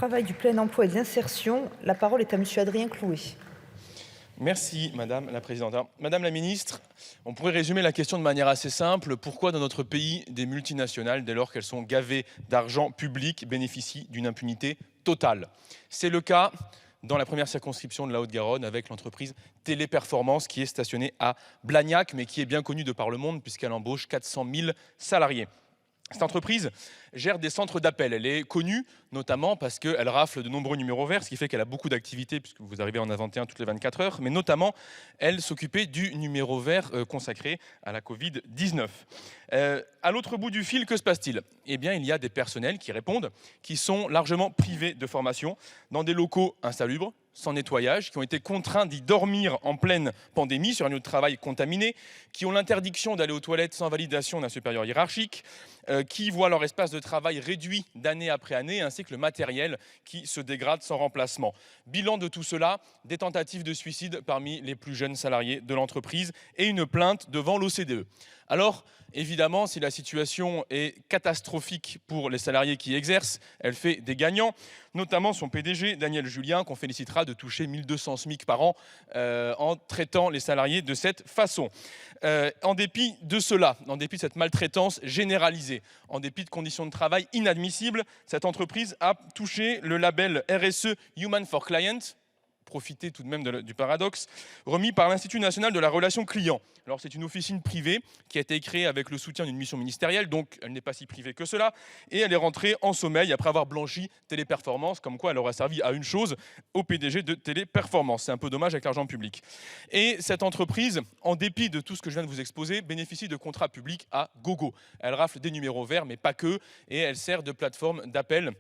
travail, du plein emploi et de l'insertion. La parole est à Monsieur Adrien Clouet. Merci Madame la Présidente. Alors, Madame la Ministre, on pourrait résumer la question de manière assez simple. Pourquoi dans notre pays des multinationales, dès lors qu'elles sont gavées d'argent public, bénéficient d'une impunité totale? C'est le cas dans la première circonscription de la Haute-Garonne avec l'entreprise Téléperformance qui est stationnée à Blagnac, mais qui est bien connue de par le monde puisqu'elle embauche 400 000 salariés. Cette entreprise gère des centres d'appel. Elle est connue notamment parce qu'elle rafle de nombreux numéros verts, ce qui fait qu'elle a beaucoup d'activités, puisque vous arrivez à en inventer un toutes les 24 heures. Mais notamment, elle s'occupait du numéro vert consacré à la Covid-19. À l'autre bout du fil, que se passe-t-il? Eh bien, il y a des personnels qui répondent, qui sont largement privés de formation, dans des locaux insalubres, sans nettoyage, qui ont été contraints d'y dormir en pleine pandémie sur un lieu de travail contaminé, qui ont l'interdiction d'aller aux toilettes sans validation d'un supérieur hiérarchique, qui voient leur espace de travail réduit d'année après année, ainsi que le matériel qui se dégrade sans remplacement. Bilan de tout cela, des tentatives de suicide parmi les plus jeunes salariés de l'entreprise et une plainte devant l'OCDE. Alors, évidemment, si la situation est catastrophique pour les salariés qui exercent, elle fait des gagnants, notamment son PDG, Daniel Julien, qu'on félicitera de toucher 1200 SMIC par an en traitant les salariés de cette façon. En dépit de cela, en dépit de cette maltraitance généralisée, en dépit de conditions de travail inadmissibles, cette entreprise a touché le label RSE Human for Client. Profiter tout de même du paradoxe, remis par l'Institut national de la relation client. Alors c'est une officine privée qui a été créée avec le soutien d'une mission ministérielle, donc elle n'est pas si privée que cela, et elle est rentrée en sommeil après avoir blanchi Téléperformance, comme quoi elle aura servi à une chose, au PDG de Téléperformance. C'est un peu dommage avec l'argent public. Et cette entreprise, en dépit de tout ce que je viens de vous exposer, bénéficie de contrats publics à gogo. Elle rafle des numéros verts, mais pas que, et elle sert de plateforme d'appel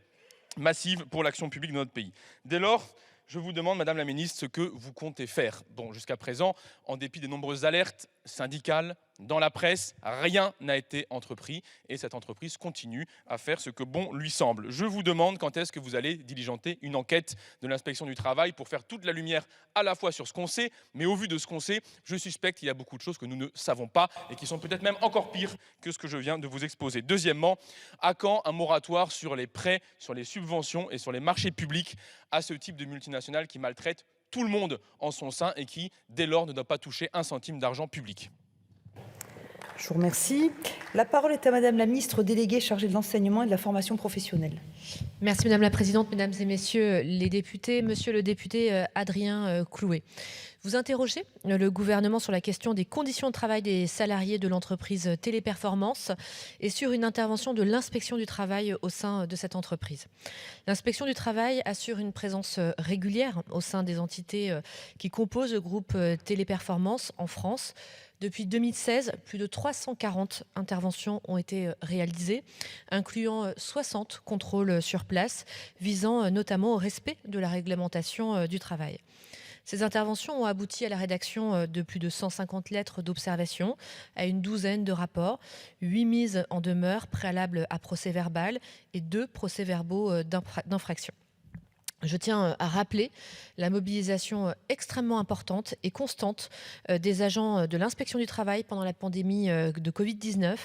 massive pour l'action publique de notre pays. Dès lors, je vous demande, Madame la Ministre, ce que vous comptez faire. Bon, jusqu'à présent, en dépit des nombreuses alertes syndicales, dans la presse, rien n'a été entrepris et cette entreprise continue à faire ce que bon lui semble. Je vous demande quand est-ce que vous allez diligenter une enquête de l'inspection du travail pour faire toute la lumière à la fois sur ce qu'on sait, mais au vu de ce qu'on sait, je suspecte qu'il y a beaucoup de choses que nous ne savons pas et qui sont peut-être même encore pires que ce que je viens de vous exposer. Deuxièmement, à quand un moratoire sur les prêts, sur les subventions et sur les marchés publics à ce type de multinationales qui maltraitent tout le monde en son sein et qui, dès lors, ne doit pas toucher un centime d'argent public. Je vous remercie. La parole est à Madame la ministre déléguée chargée de l'enseignement et de la formation professionnelle. Merci Madame la Présidente, Mesdames et Messieurs les députés. Monsieur le député Adrien Clouet, vous interrogez le gouvernement sur la question des conditions de travail des salariés de l'entreprise Téléperformance et sur une intervention de l'inspection du travail au sein de cette entreprise. L'inspection du travail assure une présence régulière au sein des entités qui composent le groupe Téléperformance en France. Depuis 2016, plus de 340 interventions ont été réalisées, incluant 60 contrôles sur place, visant notamment au respect de la réglementation du travail. Ces interventions ont abouti à la rédaction de plus de 150 lettres d'observation, à une douzaine de rapports, 8 mises en demeure préalables à procès-verbal et 2 procès-verbaux d'infraction. Je tiens à rappeler la mobilisation extrêmement importante et constante des agents de l'inspection du travail pendant la pandémie de Covid-19.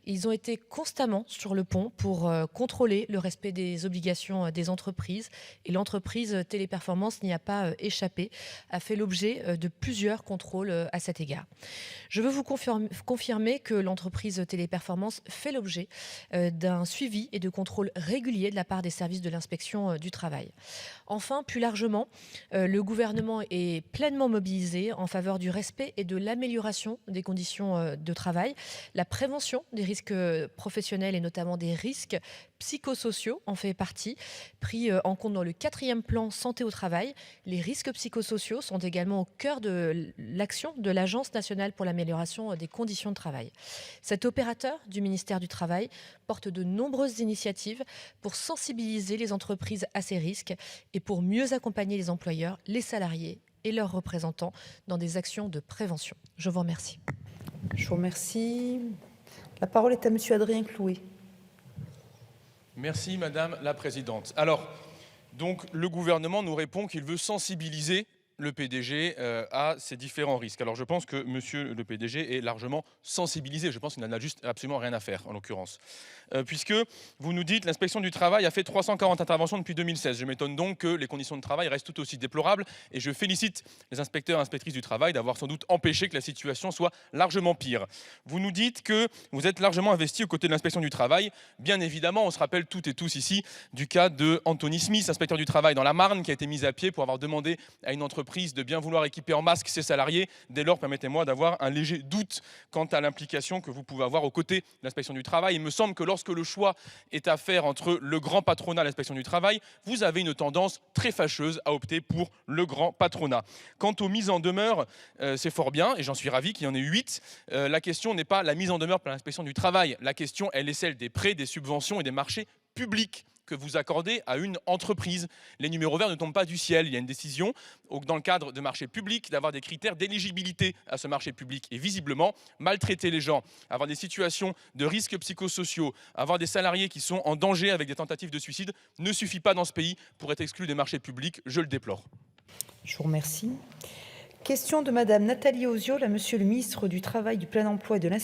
Ils ont été constamment sur le pont pour contrôler le respect des obligations des entreprises et l'entreprise Téléperformance n'y a pas échappé, a fait l'objet de plusieurs contrôles à cet égard. Je veux vous confirmer que l'entreprise Téléperformance fait l'objet d'un suivi et de contrôle régulier de la part des services de l'inspection du travail. Enfin, plus largement, le gouvernement est pleinement mobilisé en faveur du respect et de l'amélioration des conditions de travail. La prévention des risques professionnels et notamment des risques psychosociaux en fait partie, pris en compte dans le 4e plan santé au travail. Les risques psychosociaux sont également au cœur de l'action de l'Agence nationale pour l'amélioration des conditions de travail. Cet opérateur du ministère du Travail porte de nombreuses initiatives pour sensibiliser les entreprises à ces risques et pour mieux accompagner les employeurs, les salariés et leurs représentants dans des actions de prévention. Je vous remercie. Je vous remercie. La parole est à Monsieur Adrien Clouet. Merci Madame la Présidente. Alors, donc, le gouvernement nous répond qu'il veut sensibiliser le PDG à ces différents risques. Alors je pense que monsieur le PDG est largement sensibilisé. Je pense qu'il n'en a juste absolument rien à faire en l'occurrence. Puisque vous nous dites l'inspection du travail a fait 340 interventions depuis 2016. Je m'étonne donc que les conditions de travail restent tout aussi déplorables et je félicite les inspecteurs et inspectrices du travail d'avoir sans doute empêché que la situation soit largement pire. Vous nous dites que vous êtes largement investi aux côtés de l'inspection du travail. Bien évidemment, on se rappelle toutes et tous ici du cas de Anthony Smith, inspecteur du travail dans la Marne, qui a été mis à pied pour avoir demandé à une entreprise de bien vouloir équiper en masque ses salariés. Dès lors, permettez-moi d'avoir un léger doute quant à l'implication que vous pouvez avoir aux côtés de l'inspection du travail. Il me semble que lorsque le choix est à faire entre le grand patronat et l'inspection du travail, vous avez une tendance très fâcheuse à opter pour le grand patronat. Quant aux mises en demeure, c'est fort bien et j'en suis ravi qu'il y en ait 8. La question n'est pas la mise en demeure par l'inspection du travail. La question, elle est celle des prêts, des subventions et des marchés publics que vous accordez à une entreprise. Les numéros verts ne tombent pas du ciel. Il y a une décision dans le cadre de marché public d'avoir des critères d'éligibilité à ce marché public. Et visiblement, maltraiter les gens, avoir des situations de risques psychosociaux, avoir des salariés qui sont en danger avec des tentatives de suicide ne suffit pas dans ce pays pour être exclu des marchés publics. Je le déplore. Je vous remercie. Question de Madame Nathalie Ozio à Monsieur le ministre du Travail, du Plein Emploi et de l'Insertion